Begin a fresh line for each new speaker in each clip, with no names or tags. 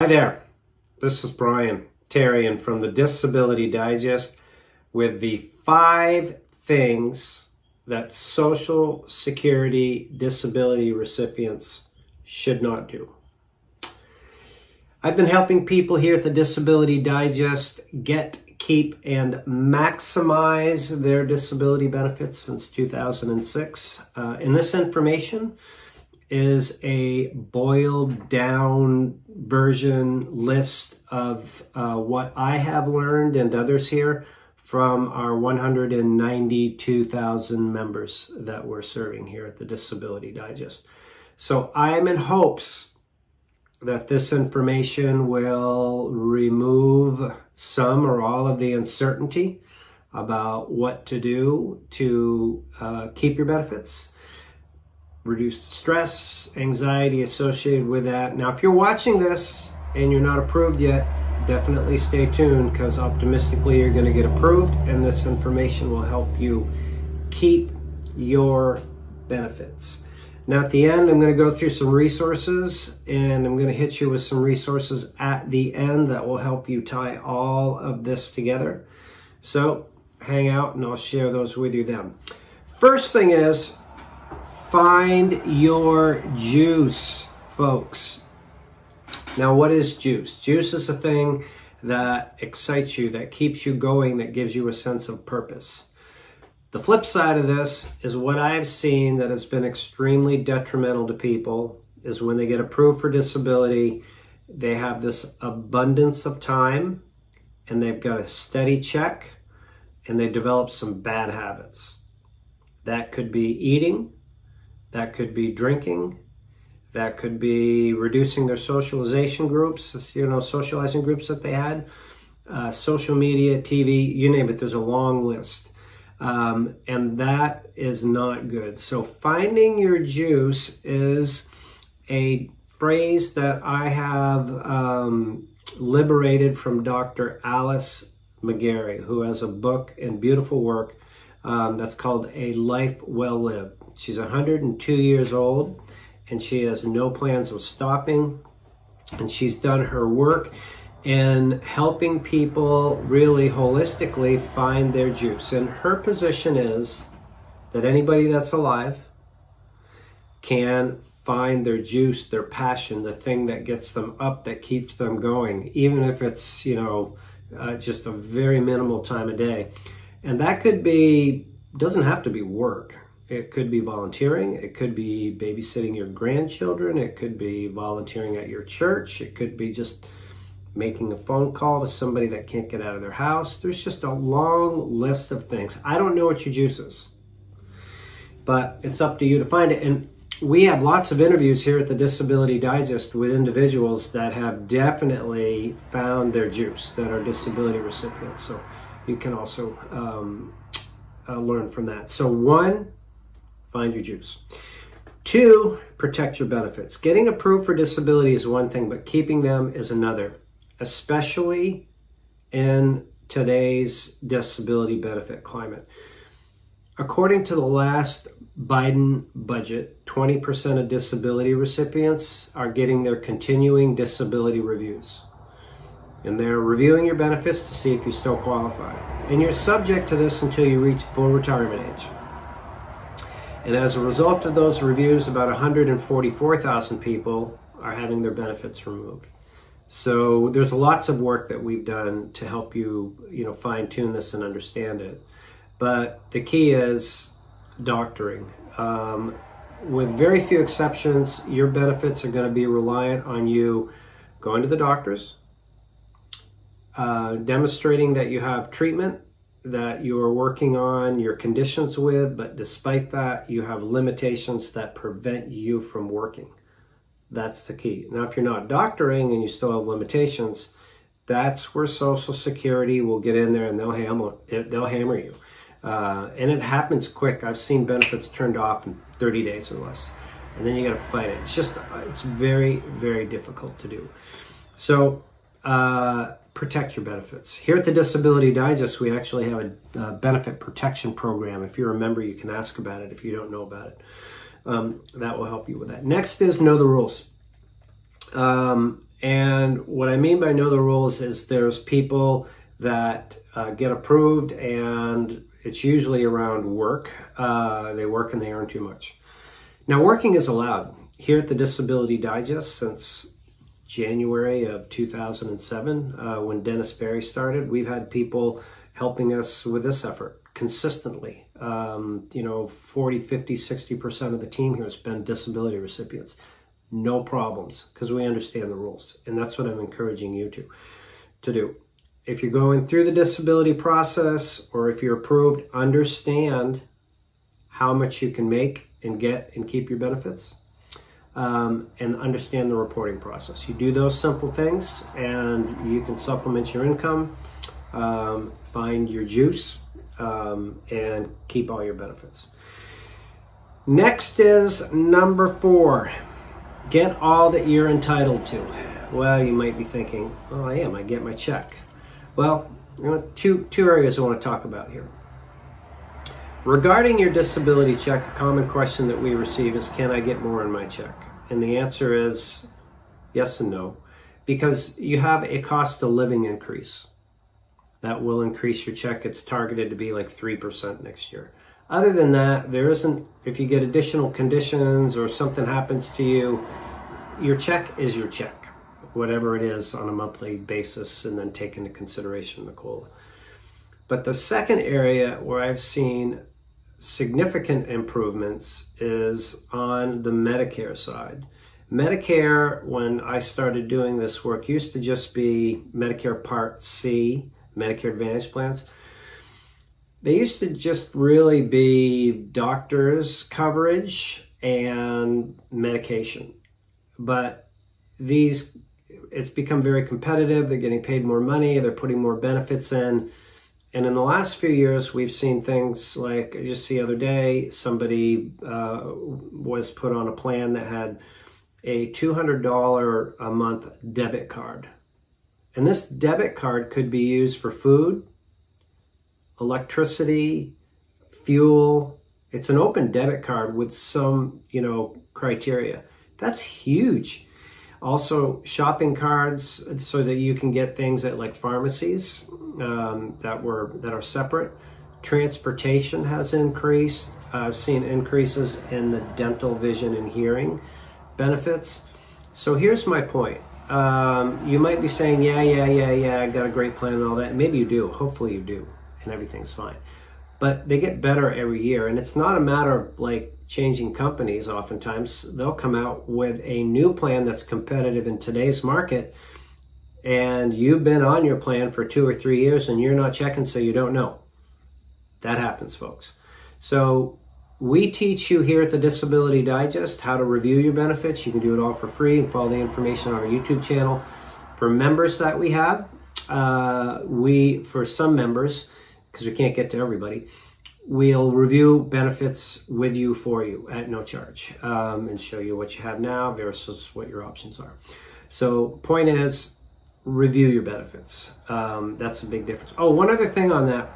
Hi there, this is Brian Tarian from the Disability Digest with the 5 things that Social Security disability recipients should not do. I've been helping people here at the Disability Digest get, keep, and maximize their disability benefits since 2006. And this information is a boiled down version list of what I have learned and others here from our 192,000 members that we're serving here at the Disability Digest. So I'm in hopes that this information will remove some or all of the uncertainty about what to do to keep your benefits, reduce the stress, anxiety associated with that. Now, if you're watching this and you're not approved yet, definitely stay tuned, because optimistically you're going to get approved, and this information will help you keep your benefits. Now, at the end, I'm going to go through some resources, and I'm going to hit you with some resources at the end that will help you tie all of this together. So hang out and I'll share those with you then. First thing is, find your juice, folks. Now, what is juice? Juice is a thing that excites you, that keeps you going, that gives you a sense of purpose. The flip side of this is what I've seen that has been extremely detrimental to people is when they get approved for disability, they have this abundance of time and they've got a steady check and they develop some bad habits. That could be eating, that could be drinking, that could be reducing their socialization groups, socializing groups that they had, social media, TV, you name it, there's a long list. And that is not good. So finding your juice is a phrase that I have liberated from Dr. Alice McGarry, who has a book and beautiful work that's called A Life Well Lived. She's 102 years old and she has no plans of stopping. And she's done her work in helping people really holistically find their juice. And her position is that anybody that's alive can find their juice, their passion, the thing that gets them up, that keeps them going, even if it's, just a very minimal time a day. And that could be, doesn't have to be work. It could be volunteering. It could be babysitting your grandchildren. It could be volunteering at your church. It could be just making a phone call to somebody that can't get out of their house. There's just a long list of things. I don't know what your juice is, but it's up to you to find it. And we have lots of interviews here at the Disability Digest with individuals that have definitely found their juice, that are disability recipients. So you can also learn from that. So 1, find your juice. 2, protect your benefits. Getting approved for disability is one thing, but keeping them is another, especially in today's disability benefit climate. According to the last Biden budget, 20% of disability recipients are getting their continuing disability reviews. And they're reviewing your benefits to see if you still qualify. And you're subject to this until you reach full retirement age. And as a result of those reviews, about 144,000 people are having their benefits removed. So there's lots of work that we've done to help you, fine tune this and understand it. But the key is doctoring. With very few exceptions, your benefits are going to be reliant on you going to the doctors, demonstrating that you have treatment, that you are working on your conditions with, but despite that, you have limitations that prevent you from working. That's the key. Now, if you're not doctoring and you still have limitations, that's where Social Security will get in there and they'll hammer you. And it happens quick. I've seen benefits turned off in 30 days or less. And then you got to fight it. It's very, very difficult to do. So protect your benefits. Here at the Disability Digest, we actually have a benefit protection program. If you're a member, you can ask about it if you don't know about it. That will help you with that. Next is know the rules. And what I mean by know the rules is there's people that get approved, and it's usually around work. They work and they earn too much. Now, working is allowed. Here at the Disability Digest, since January of 2007, when Dennis Berry started, we've had people helping us with this effort consistently. 40, 50, 60% of the team here has been disability recipients. No problems, because we understand the rules. And that's what I'm encouraging you to do. If you're going through the disability process, or if you're approved, understand how much you can make and get and keep your benefits, and understand the reporting process. You do those simple things and you can supplement your income, find your juice, and keep all your benefits. Next is number 4. Get all that you're entitled to. Well, you might be thinking, oh, I get my check. Well, two areas I want to talk about here. Regarding your disability check, a common question that we receive is, can I get more in my check? And the answer is yes and no, because you have a cost of living increase. That will increase your check. It's targeted to be like 3% next year. Other than that, there isn't, if you get additional conditions or something happens to you, your check is your check, whatever it is on a monthly basis, and then take into consideration the COLA. But the second area where I've seen significant improvements is on the Medicare side. Medicare, when I started doing this work, used to just be Medicare Part C, Medicare Advantage plans. They used to just really be doctors' coverage and medication. But it's become very competitive. They're getting paid more money. They're putting more benefits in. And in the last few years, we've seen things like, just the other day, somebody was put on a plan that had a $200 a month debit card. And this debit card could be used for food, electricity, fuel. It's an open debit card with some, criteria. That's huge. Also, shopping cards, so that you can get things at like pharmacies that are separate. Transportation has increased. I've seen increases in the dental, vision, and hearing benefits. So here's my point. You might be saying, yeah, I got a great plan and all that. Maybe you do. Hopefully you do, and everything's fine. But they get better every year, and it's not a matter of like changing companies. Oftentimes they'll come out with a new plan that's competitive in today's market, and you've been on your plan for 2 or 3 years and you're not checking, so you don't know. That happens, folks. So we teach you here at the Disability Digest how to review your benefits. You can do it all for free and follow the information on our YouTube channel. For members that we have, for some members, because we can't get to everybody, we'll review benefits with you, for you, at no charge, and show you what you have now versus what your options are. So point is, review your benefits. That's a big difference. Oh, one other thing on that,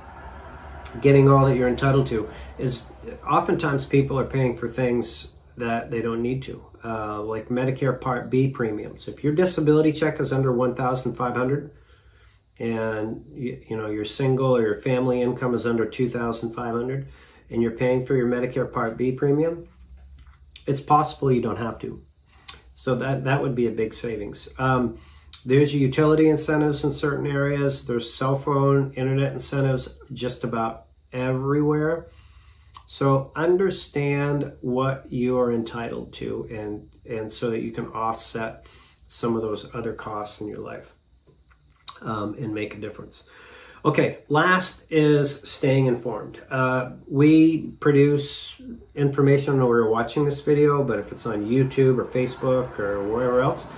getting all that you're entitled to, is oftentimes people are paying for things that they don't need to, like Medicare Part B premiums. If your disability check is under $1,500, and you're single, or your family income is under $2,500, and you're paying for your Medicare Part B premium, it's possible you don't have to. So that would be a big savings. There's utility incentives in certain areas. There's cell phone, internet incentives just about everywhere. So understand what you're entitled to, and so that you can offset some of those other costs in your life. And make a difference. Okay, last is staying informed. We produce information. I don't know where you're watching this video, but if it's on YouTube or Facebook or wherever else,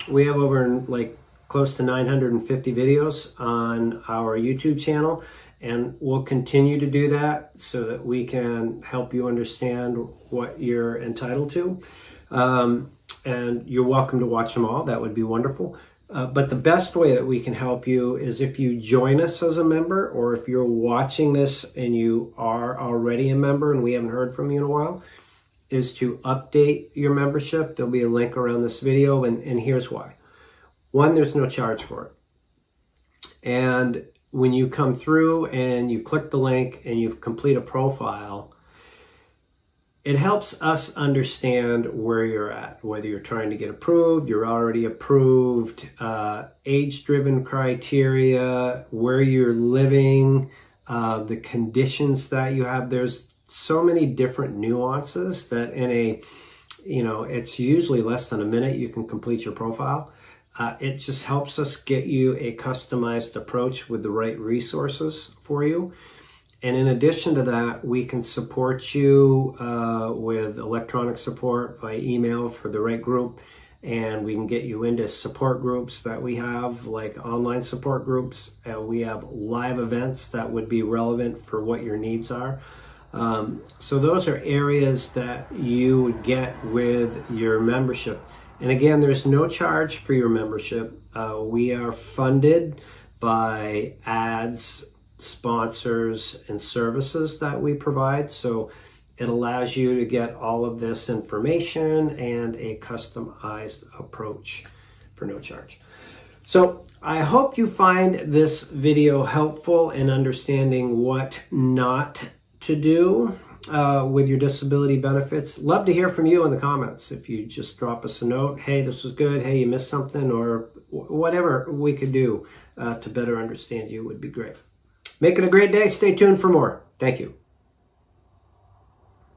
we have over close to 950 videos on our YouTube channel, and we'll continue to do that so that we can help you understand what you're entitled to. And you're welcome to watch them all. That would be wonderful. But the best way that we can help you is if you join us as a member, or if you're watching this and you are already a member and we haven't heard from you in a while, is to update your membership. There'll be a link around this video, and here's why. One, there's no charge for it. And when you come through and you click the link and you complete a profile, it helps us understand where you're at, whether you're trying to get approved, you're already approved, age-driven criteria, where you're living, the conditions that you have. There's so many different nuances that in a, it's usually less than a minute you can complete your profile. It just helps us get you a customized approach with the right resources for you. And in addition to that, we can support you with electronic support by email for the right group. And we can get you into support groups that we have, like online support groups. We have live events that would be relevant for what your needs are. So those are areas that you would get with your membership. And again, there's no charge for your membership. We are funded by ads, sponsors, and services that we provide. So it allows you to get all of this information and a customized approach for no charge. So I hope you find this video helpful in understanding what not to do with your disability benefits. Love to hear from you in the comments. If you just drop us a note, hey, this was good, hey, you missed something, or whatever we could do to better understand you would be great. Make it a great day. Stay tuned for more. Thank you.